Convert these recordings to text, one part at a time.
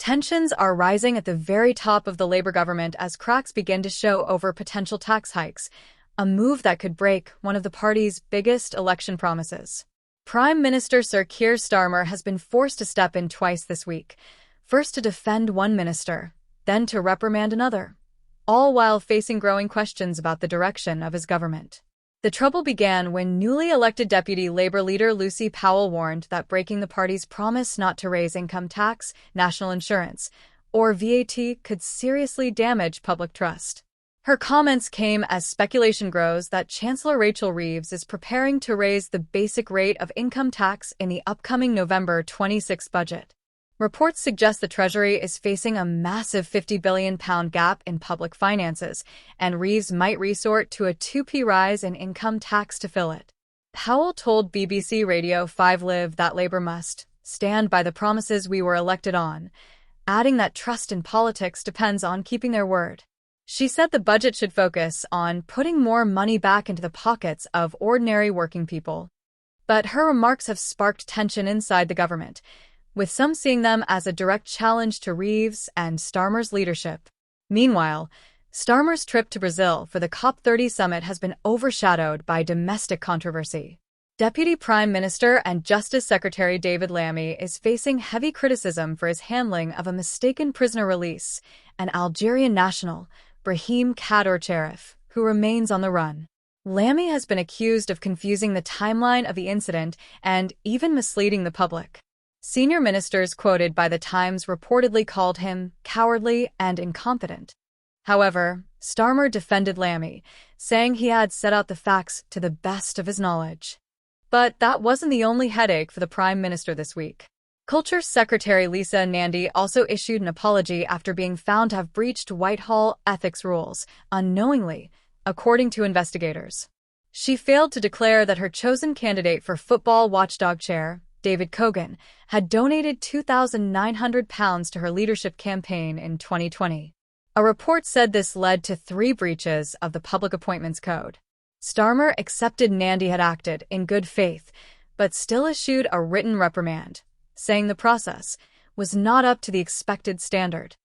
Tensions are rising at the very top of the Labour government as cracks begin to show over potential tax hikes, a move that could break one of the party's biggest election promises. Prime Minister Sir Keir Starmer has been forced to step in twice this week, first to defend one minister, then to reprimand another, all while facing growing questions about the direction of his government. The trouble began when newly elected Deputy Labour leader Lucy Powell warned that breaking the party's promise not to raise income tax, national insurance, or VAT could seriously damage public trust. Her comments came as speculation grows that Chancellor Rachel Reeves is preparing to raise the basic rate of income tax in the upcoming November 26 budget. Reports suggest the Treasury is facing a massive £50 billion gap in public finances, and Reeves might resort to a 2p rise in income tax to fill it. Powell told BBC Radio 5 Live that Labour must stand by the promises we were elected on, adding that trust in politics depends on keeping their word. She said the budget should focus on putting more money back into the pockets of ordinary working people. But her remarks have sparked tension inside the government, with some seeing them as a direct challenge to Reeves and Starmer's leadership. Meanwhile, Starmer's trip to Brazil for the COP30 summit has been overshadowed by domestic controversy. Deputy Prime Minister and Justice Secretary David Lammy is facing heavy criticism for his handling of a mistaken prisoner release, an Algerian national, Brahim Kaddour Cherif, who remains on the run. Lammy has been accused of confusing the timeline of the incident and even misleading the public. Senior ministers quoted by The Times reportedly called him cowardly and incompetent. However, Starmer defended Lammy, saying he had set out the facts to the best of his knowledge. But that wasn't the only headache for the Prime Minister this week. Culture Secretary Lisa Nandy also issued an apology after being found to have breached Whitehall ethics rules, unknowingly, according to investigators. She failed to declare that her chosen candidate for football watchdog chair, David Cogan, had donated £2,900 to her leadership campaign in 2020. A report said this led to 3 breaches of the Public Appointments Code. Starmer accepted Nandy had acted in good faith, but still issued a written reprimand, saying the process was not up to the expected standard.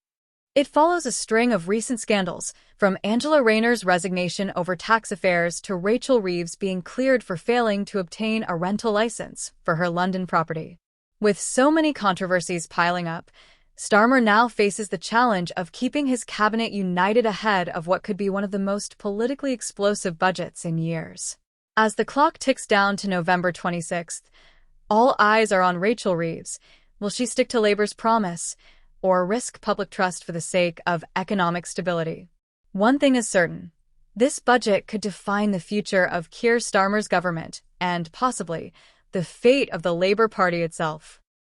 It follows a string of recent scandals, from Angela Rayner's resignation over tax affairs to Rachel Reeves being cleared for failing to obtain a rental license for her London property. With so many controversies piling up, Starmer now faces the challenge of keeping his cabinet united ahead of what could be one of the most politically explosive budgets in years. As the clock ticks down to November 26th, all eyes are on Rachel Reeves. Will she stick to Labour's promise, or risk public trust for the sake of economic stability? One thing is certain. This budget could define the future of Keir Starmer's government and, possibly, the fate of the Labour Party itself.